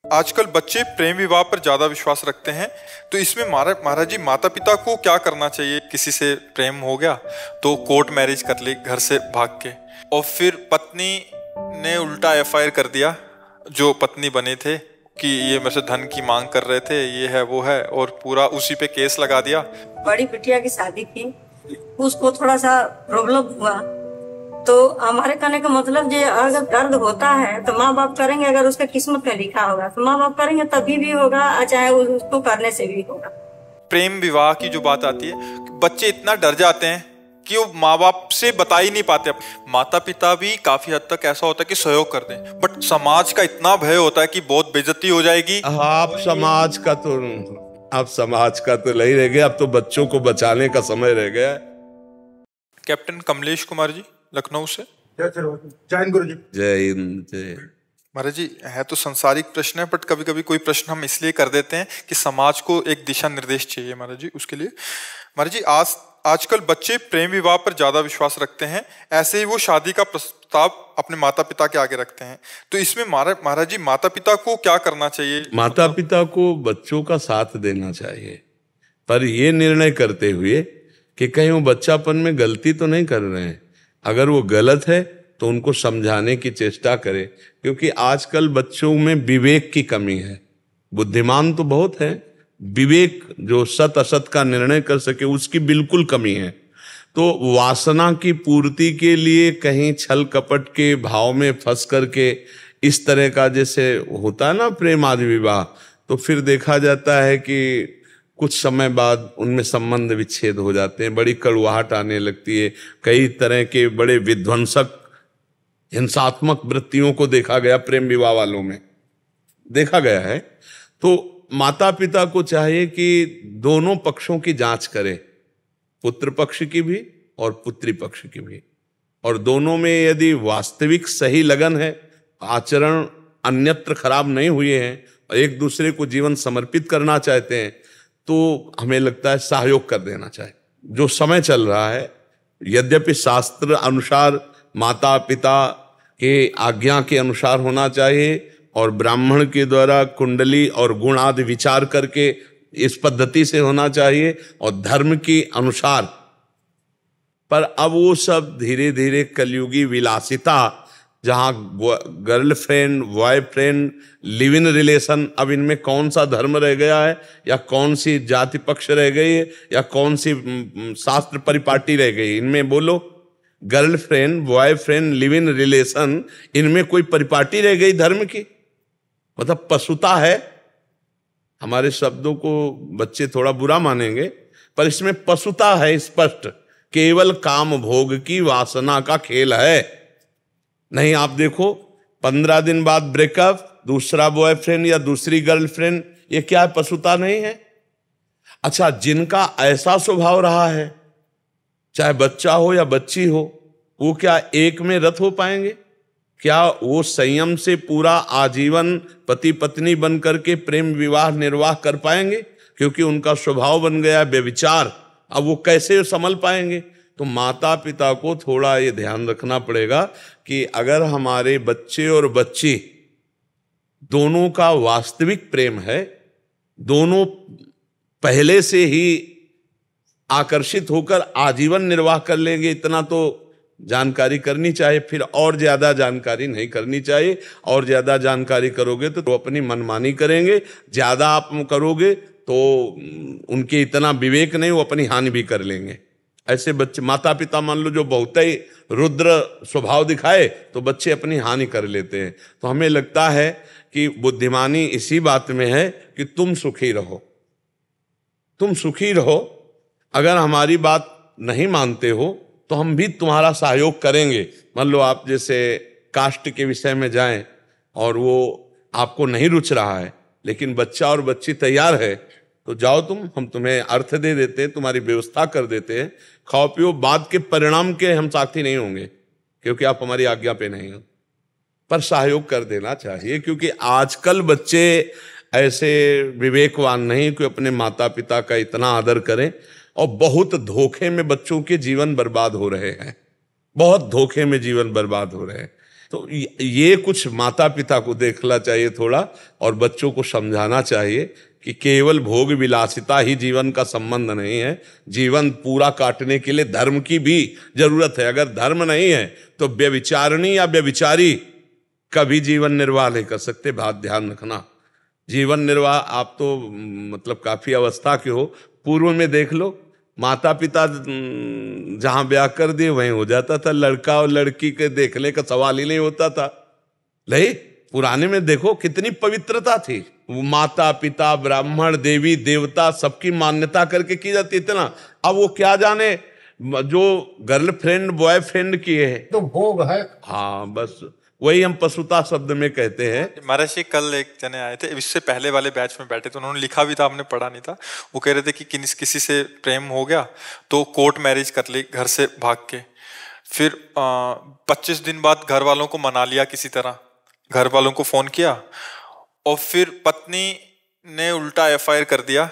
आजकल बच्चे प्रेम विवाह पर ज्यादा विश्वास रखते हैं, तो इसमें महाराज जी माता पिता को क्या करना चाहिए? किसी से प्रेम हो गया तो कोर्ट मैरिज कर ली घर से भाग के, और फिर पत्नी ने उल्टा एफआईआर कर दिया जो पत्नी बने थे कि ये मेरे से धन की मांग कर रहे थे, ये है वो है, और पूरा उसी पे केस लगा दिया। बड़ी बिटिया की शादी थी, उसको थोड़ा सा प्रॉब्लम हुआ, तो हमारे कहने का मतलब ये अगर दर्द होता है तो माँ बाप करेंगे, अगर उसका किस्मत में लिखा होगा तो माँ बाप करेंगे, तभी भी होगा, चाहे उसको करने से भी होगा। प्रेम विवाह की जो बात आती है, बच्चे इतना डर जाते हैं कि वो माँ बाप से बता ही नहीं पाते। माता पिता भी काफी हद तक ऐसा होता है कि सहयोग कर दें, बट समाज का इतना भय होता है कि बहुत बेइज्जती हो जाएगी। आप समाज का तो नहीं रह गया, अब तो बच्चों को बचाने का समय रह गया। कैप्टन कमलेश कुमार जी, लखनऊ से। जय हिंद गुरु जी। जय हिंद। जय महाराज जी, है तो संसारिक प्रश्न है, बट कभी कभी कोई प्रश्न हम इसलिए कर देते हैं कि समाज को एक दिशा निर्देश चाहिए महाराज जी, उसके लिए। महाराज जी, आजकल बच्चे प्रेम विवाह पर ज्यादा विश्वास रखते हैं, ऐसे ही वो शादी का प्रस्ताव अपने माता पिता के आगे रखते हैं, तो इसमें महाराज जी माता पिता को क्या करना चाहिए? माता पिता को बच्चों का साथ देना चाहिए, पर ये निर्णय करते हुए कि कहीं वो बच्चापन में गलती तो नहीं कर रहे हैं। अगर वो गलत है तो उनको समझाने की चेष्टा करें, क्योंकि आजकल बच्चों में विवेक की कमी है। बुद्धिमान तो बहुत है, विवेक जो सत असत का निर्णय कर सके उसकी बिल्कुल कमी है। तो वासना की पूर्ति के लिए कहीं छल कपट के भाव में फंस करके इस तरह का जैसे होता है ना प्रेम आदि विवाह, तो फिर देखा जाता है कि कुछ समय बाद उनमें संबंध विच्छेद हो जाते हैं, बड़ी कड़वाहट आने लगती है। कई तरह के बड़े विध्वंसक हिंसात्मक वृत्तियों को देखा गया प्रेम विवाह वालों में, देखा गया है। तो माता पिता को चाहिए कि दोनों पक्षों की जांच करें, पुत्र पक्ष की भी और पुत्री पक्ष की भी, और दोनों में यदि वास्तविक सही लगन है, आचरण अन्यत्र खराब नहीं हुए हैं और एक दूसरे को जीवन समर्पित करना चाहते हैं, तो हमें लगता है सहयोग कर देना चाहिए। जो समय चल रहा है, यद्यपि शास्त्र अनुसार माता पिता के आज्ञा के अनुसार होना चाहिए और ब्राह्मण के द्वारा कुंडली और गुण आदि विचार करके इस पद्धति से होना चाहिए और धर्म के अनुसार, पर अब वो सब धीरे धीरे कलयुगी विलासिता, जहाँ girlfriend boyfriend live in relation, अब इनमें कौन सा धर्म रह गया है या कौन सी जाति पक्ष रह गई है या कौन सी शास्त्र परिपाटी रह गई? इनमें बोलो, girlfriend boyfriend live in relation, इनमें कोई परिपाटी रह गई धर्म की? मतलब पशुता है। हमारे शब्दों को बच्चे थोड़ा बुरा मानेंगे, पर इसमें पशुता है स्पष्ट। केवल काम भोग की वासना का खेल है। नहीं, आप देखो 15 दिन बाद ब्रेकअप, दूसरा बॉयफ्रेंड या दूसरी गर्लफ्रेंड, ये क्या है? पशुता नहीं है? अच्छा, जिनका ऐसा स्वभाव रहा है, चाहे बच्चा हो या बच्ची हो, वो क्या एक में रत हो पाएंगे? क्या वो संयम से पूरा आजीवन पति पत्नी बन करके प्रेम विवाह निर्वाह कर पाएंगे? क्योंकि उनका स्वभाव बन गया व्यभिचार, अब वो कैसे संभल पाएंगे? तो माता पिता को थोड़ा ये ध्यान रखना पड़ेगा कि अगर हमारे बच्चे और बच्ची दोनों का वास्तविक प्रेम है, दोनों पहले से ही आकर्षित होकर आजीवन निर्वाह कर लेंगे, इतना तो जानकारी करनी चाहिए। फिर और ज्यादा जानकारी नहीं करनी चाहिए। और ज्यादा जानकारी करोगे तो अपनी मनमानी करेंगे, ज्यादा आप करोगे तो उनके इतना विवेक नहीं, वो अपनी हानि भी कर लेंगे। ऐसे बच्चे, माता पिता मान लो जो बहुत ही रुद्र स्वभाव दिखाए तो बच्चे अपनी हानि कर लेते हैं। तो हमें लगता है कि बुद्धिमानी इसी बात में है कि तुम सुखी रहो, तुम सुखी रहो। अगर हमारी बात नहीं मानते हो तो हम भी तुम्हारा सहयोग करेंगे। मान लो आप जैसे कास्ट के विषय में जाएं और वो आपको नहीं रुच रहा है, लेकिन बच्चा और बच्ची तैयार है, तो जाओ तुम, हम तुम्हें अर्थ दे देते हैं, तुम्हारी व्यवस्था कर देते हैं, खाओ पियो। बाद के परिणाम के हम साथी नहीं होंगे क्योंकि आप हमारी आज्ञा पे नहीं हो, पर सहयोग कर देना चाहिए। क्योंकि आजकल बच्चे ऐसे विवेकवान नहीं कि अपने माता पिता का इतना आदर करें, और बहुत धोखे में बच्चों के जीवन बर्बाद हो रहे हैं, बहुत धोखे में जीवन बर्बाद हो रहे हैं। तो ये कुछ माता पिता को देखना चाहिए थोड़ा, और बच्चों को समझाना चाहिए कि केवल भोग विलासिता ही जीवन का संबंध नहीं है। जीवन पूरा काटने के लिए धर्म की भी जरूरत है। अगर धर्म नहीं है तो व्यभिचारिणी या व्यभिचारी कभी जीवन निर्वाह नहीं कर सकते। बात ध्यान रखना। जीवन निर्वाह आप तो मतलब काफी अवस्था के हो, पूर्व में देख लो, माता पिता जहां ब्याह कर दिए वहीं हो जाता था। लड़का और लड़की के देखने का सवाल ही नहीं होता था। नहीं, पुराने में देखो कितनी पवित्रता थी। माता पिता ब्राह्मण देवी देवता सबकी मान्यता करके की जाती थी ना। अब वो क्या जाने जो गर्लफ्रेंड बॉयफ्रेंड की है तो भोग है। हाँ, बस वही हम पशुता शब्द में कहते हैं। महाराज जी कल एक जने आए थे, इससे पहले वाले बैच में बैठे थे, उन्होंने लिखा भी था, हमने पढ़ा नहीं था। वो कह रहे थे कि किसी से प्रेम हो गया तो कोर्ट मैरिज कर ली घर से भाग के। फिर 25 दिन बाद घर वालों को मना लिया किसी तरह, घर वालों को फोन किया और फिर पत्नी ने उल्टा FIR कर दिया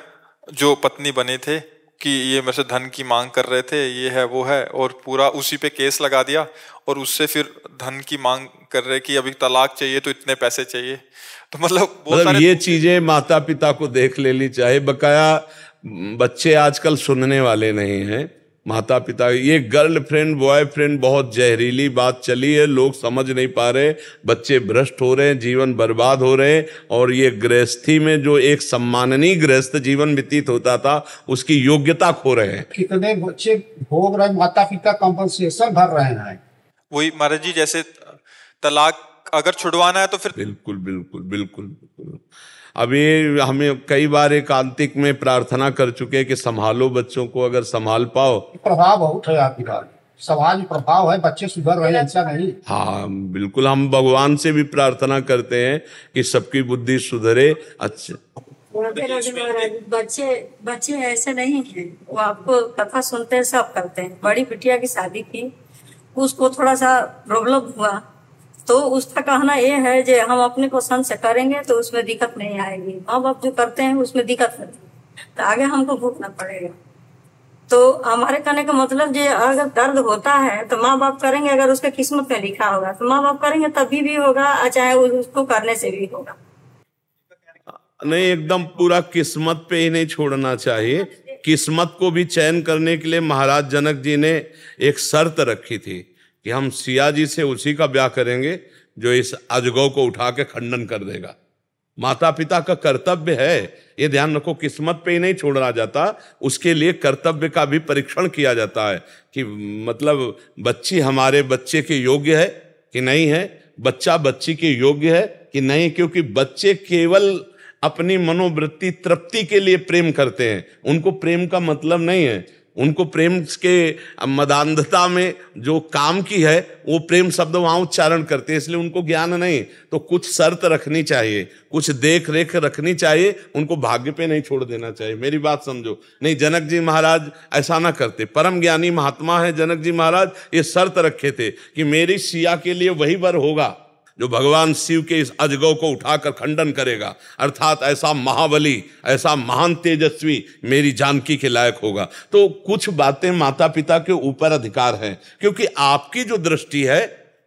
जो पत्नी बने थे कि ये मेरे से धन की मांग कर रहे थे, ये है वो है, और पूरा उसी पे केस लगा दिया। और उससे फिर धन की मांग कर रहे कि अभी तलाक चाहिए तो इतने पैसे चाहिए। तो मतलब ये चीजें माता पिता को देख लेनी चाहिए। बकाया बच्चे आजकल सुनने वाले नहीं हैं। माता पिता, ये गर्लफ्रेंड बॉयफ्रेंड बहुत जहरीली बात चली है, लोग समझ नहीं पा रहे, बच्चे भ्रष्ट हो रहे हैं, जीवन बर्बाद हो रहे हैं। और ये गृहस्थी में जो एक सम्माननीय गृहस्थ जीवन व्यतीत होता था उसकी योग्यता खो रहे हैं। कितने बच्चे भोग रहे, माता पिता कंपनसेशन भर रहे हैं। वही महाराज जी, जैसे तलाक अगर छुड़वाना है तो फिर बिल्कुल बिल्कुल बिल्कुल बिल्कुल। अभी हमें कई बार एकांतिक में प्रार्थना कर चुके हैं कि संभालो बच्चों को, अगर संभाल पाओ। प्रभाव बहुत है आपकी बात, समाज प्रभाव है, बच्चे सुधर रहे हैं, ऐसा नहीं। हाँ बिल्कुल, हम भगवान से भी प्रार्थना करते हैं कि सबकी बुद्धि सुधरे। अच्छा, बच्चे ऐसे नहीं हैं, वो आपको कथा सुनते हैं, सब करते हैं। बड़ी बिटिया की शादी की, उसको थोड़ा सा प्रॉब्लम हुआ तो उसका कहना ये है कि हम अपने पसंद से करेंगे तो उसमें दिक्कत नहीं आएगी। माँ बाप जो करते हैं उसमें दिक्कत होती है तो आगे हमको भुगतना पड़ेगा। तो हमारे कहने का मतलब ये, अगर दर्द होता है तो माँ बाप करेंगे, अगर उसके किस्मत में लिखा होगा तो माँ बाप करेंगे, तभी भी होगा, चाहे उसको करने से भी होगा। नहीं, एकदम पूरा किस्मत पे ही नहीं छोड़ना चाहिए। किस्मत को भी चयन करने के लिए महाराज जनक जी ने एक शर्त रखी थी कि हम सिया जी से उसी का ब्याह करेंगे जो इस अजगौ को उठा के खंडन कर देगा। माता पिता का कर्तव्य है, ये ध्यान रखो, किस्मत पे ही नहीं छोड़ा जाता, उसके लिए कर्तव्य का भी परीक्षण किया जाता है कि मतलब बच्ची हमारे बच्चे के योग्य है कि नहीं है, बच्चा बच्ची के योग्य है कि नहीं। क्योंकि बच्चे केवल अपनी मनोवृत्ति तृप्ति के लिए प्रेम करते हैं, उनको प्रेम का मतलब नहीं है। उनको प्रेम के मदान्धता में जो काम की है वो प्रेम शब्द वहां उच्चारण करते हैं, इसलिए उनको ज्ञान नहीं। तो कुछ शर्त रखनी चाहिए, कुछ देख रेख रखनी चाहिए, उनको भाग्य पे नहीं छोड़ देना चाहिए। मेरी बात समझो। नहीं, जनक जी महाराज ऐसा ना करते, परम ज्ञानी महात्मा है जनक जी महाराज, ये शर्त रखे थे कि मेरी सिया के लिए वही वर होगा जो भगवान शिव के इस अजगौ को उठाकर खंडन करेगा, अर्थात ऐसा महाबली, ऐसा महान तेजस्वी मेरी जानकी के लायक होगा। तो कुछ बातें माता पिता के ऊपर अधिकार है, क्योंकि आपकी जो दृष्टि है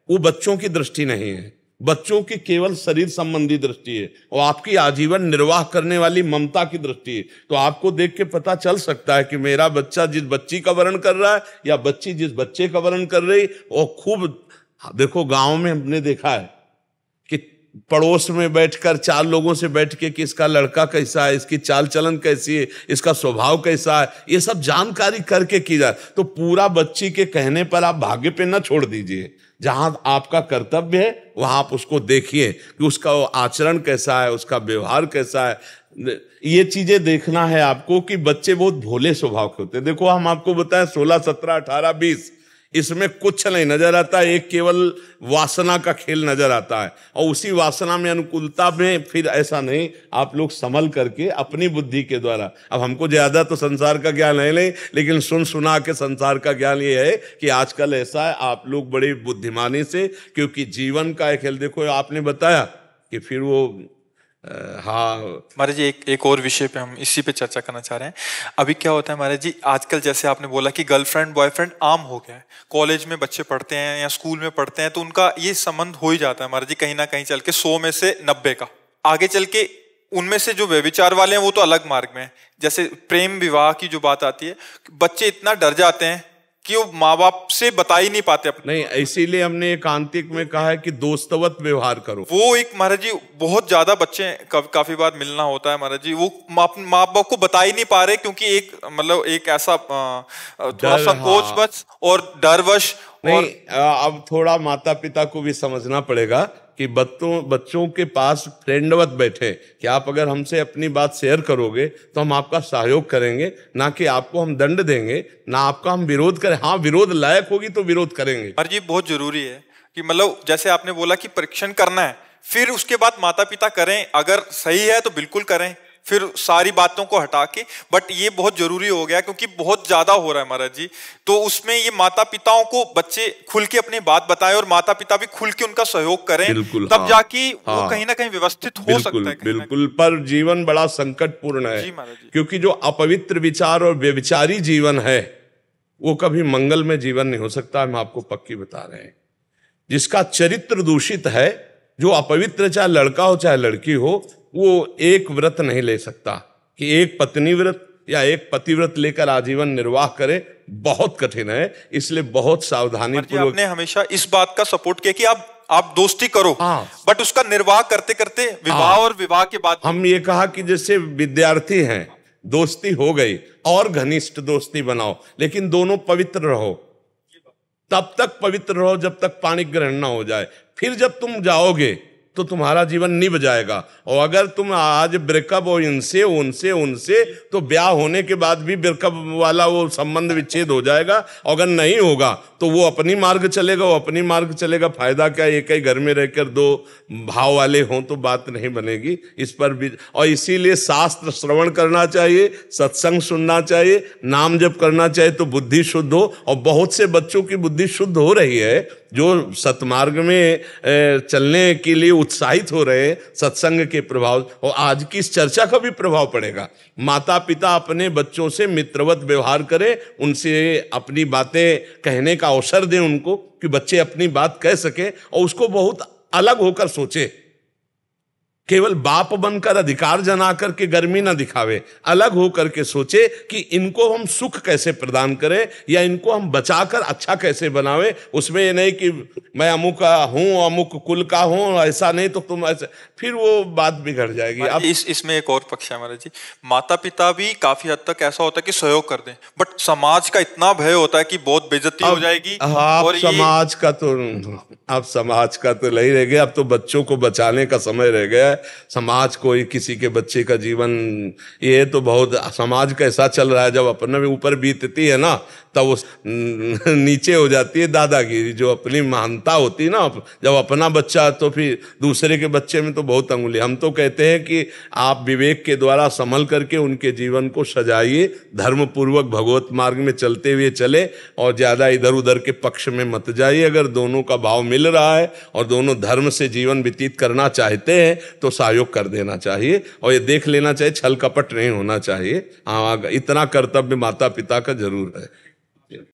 वो बच्चों की दृष्टि नहीं है, बच्चों की केवल शरीर संबंधी दृष्टि है, और आपकी आजीवन निर्वाह करने वाली ममता की दृष्टि है। तो आपको देख के पता चल सकता है कि मेरा बच्चा जिस बच्ची का वर्ण कर रहा है या बच्ची जिस बच्चे का वर्ण कर रही, और खूब देखो गांव में हमने देखा है कि पड़ोस में बैठकर चार लोगों से बैठ के कि इसका लड़का कैसा है, इसकी चाल चलन कैसी है, इसका स्वभाव कैसा है, ये सब जानकारी करके की जाए। तो पूरा बच्ची के कहने पर आप भाग्य पे ना छोड़ दीजिए। जहां आपका कर्तव्य है वहां आप उसको देखिए कि उसका आचरण कैसा है, उसका व्यवहार कैसा है। ये चीजें देखना है आपको कि बच्चे बहुत भोले स्वभाव के होते हैं। देखो हम आपको बताएं 16, 17, 18, 20 इसमें कुछ नहीं नजर आता, एक केवल वासना का खेल नजर आता है। और उसी वासना में अनुकूलता में फिर ऐसा नहीं, आप लोग संभल करके अपनी बुद्धि के द्वारा, अब हमको ज्यादा तो संसार का ज्ञान है नहीं, लेकिन सुन सुना के संसार का ज्ञान ये है कि आजकल ऐसा है, आप लोग बड़ी बुद्धिमानी से, क्योंकि जीवन का एक खेल, देखो आपने बताया कि फिर वो हाँ महाराज जी, एक और विषय पे हम इसी पे चर्चा करना चाह रहे हैं। अभी क्या होता है महाराज जी, आजकल जैसे आपने बोला कि गर्लफ्रेंड बॉयफ्रेंड आम हो गया है, कॉलेज में बच्चे पढ़ते हैं या स्कूल में पढ़ते हैं तो उनका ये संबंध हो ही जाता है महाराज जी, कहीं ना कहीं चल के 100 में से 90 का। आगे चल के उनमें से जो व्यभिचार वाले हैं वो तो अलग मार्ग में है। जैसे प्रेम विवाह की जो बात आती है, बच्चे इतना डर जाते हैं कि वो माँ बाप से बता ही नहीं पाते अपने। नहीं, इसीलिए हमने एकांतिक में कहा है कि दोस्तवत व्यवहार करो। वो एक महाराज जी बहुत ज्यादा बच्चे काफी बार मिलना होता है महाराज जी, वो माँ बाप को बता ही नहीं पा रहे क्योंकि एक मतलब एक ऐसा थोड़ा संकोच बस और डरवश। नहीं, अब थोड़ा माता पिता को भी समझना पड़ेगा कि बच्चों के पास फ्रेंडवत बैठे कि आप अगर हमसे अपनी बात शेयर करोगे तो हम आपका सहयोग करेंगे, ना कि आपको हम दंड देंगे, ना आपका हम विरोध करें। हाँ, विरोध लायक होगी तो विरोध करेंगे। हर जी बहुत जरूरी है कि मतलब जैसे आपने बोला कि परीक्षण करना है, फिर उसके बाद माता पिता करें, अगर सही है तो बिल्कुल करें, फिर सारी बातों को हटा के। बट ये बहुत जरूरी हो गया क्योंकि बहुत ज्यादा हो रहा है महाराज जी, तो उसमें ये माता पिताओं को बच्चे खुल के अपनी बात बताएं और माता पिता भी खुल के उनका सहयोग करें, तब हाँ, जाके हाँ, वो कहीं ना कहीं व्यवस्थित हो सकता है। बिल्कुल, पर जीवन बड़ा संकटपूर्ण है क्योंकि जो अपवित्र विचार और व्यभिचारी जीवन है वो कभी मंगलमय जीवन नहीं हो सकता। हम आपको पक्की बता रहे हैं, जिसका चरित्र दूषित है, जो अपवित्र, चाहे लड़का हो चाहे लड़की हो, वो एक व्रत नहीं ले सकता कि एक पत्नी व्रत या एक पतिव्रत लेकर आजीवन निर्वाह करे, बहुत कठिन है। इसलिए बहुत सावधानी पूर्वक। आपने हमेशा इस बात का सपोर्ट किया कि आप दोस्ती करो, हाँ, बट उसका निर्वाह करते करते विवाह, हाँ, और विवाह के बाद हम ये कहा कि जैसे विद्यार्थी हैं, दोस्ती हो गई और घनिष्ठ दोस्ती बनाओ, लेकिन दोनों पवित्र रहो, तब तक पवित्र रहो जब तक पाणी ग्रहण ना हो जाए। फिर जब तुम जाओगे तो तुम्हारा जीवन निभ जाएगा। और अगर तुम आज ब्रेकअप हो इनसे उनसे उनसे, तो ब्याह होने के बाद भी ब्रेकअप वाला वो संबंध विच्छेद हो जाएगा। अगर नहीं होगा तो वो अपनी मार्ग चलेगा, वो अपनी मार्ग चलेगा। फायदा क्या, एक ही घर में रहकर दो भाव वाले हों तो बात नहीं बनेगी। इस पर भी, और इसीलिए शास्त्र श्रवण करना चाहिए, सत्संग सुनना चाहिए, नाम जप करना चाहिए तो बुद्धि शुद्ध हो। और बहुत से बच्चों की बुद्धि शुद्ध हो रही है जो सतमार्ग में चलने के लिए उत्साहित हो रहे हैं सत्संग के प्रभाव। और आज की इस चर्चा का भी प्रभाव पड़ेगा। माता पिता अपने बच्चों से मित्रवत व्यवहार करें, उनसे अपनी बातें कहने का अवसर दें उनको, कि बच्चे अपनी बात कह सके और उसको बहुत अलग होकर सोचे। केवल बाप बनकर अधिकार जना करके गर्मी ना दिखावे, अलग होकर के सोचे कि इनको हम सुख कैसे प्रदान करें या इनको हम बचाकर अच्छा कैसे बनावे। उसमें ये नहीं कि मैं अमुक हूं, अमुक कुल का हूं, ऐसा नहीं तो तुम ऐसे, फिर वो बात बिगड़ जाएगी। अब इसमें एक और पक्ष है महाराज जी, माता पिता भी काफी हद तक ऐसा होता है कि सहयोग कर दें, बट समाज का इतना भय होता है कि बहुत बेइज्जती हो जाएगी। और समाज का तो अब समाज का तो नहीं रह गया, अब तो बच्चों को बचाने का समय रह गया। समाज को, किसी के बच्चे का जीवन, ये तो बहुत समाज कैसा चल रहा है। जब अपने ऊपर बीतती है ना तब वो नीचे हो जाती है दादागिरी, जो अपनी महानता होती है ना। जब अपना बच्चा तो फिर दूसरे के बच्चे में तो बहुत अंगुली। हम तो कहते हैं कि आप विवेक के द्वारा संभल करके उनके जीवन को सजाइए, धर्म पूर्वक भगवत मार्ग में चलते हुए चले और ज्यादा इधर उधर के पक्ष में मत जाइए। अगर दोनों का भाव मिल रहा है और दोनों धर्म से जीवन व्यतीत करना चाहते हैं तो सहयोग कर देना चाहिए और ये देख लेना चाहिए, छल कपट नहीं होना चाहिए। हाँ, इतना कर्तव्य माता पिता का जरूर है।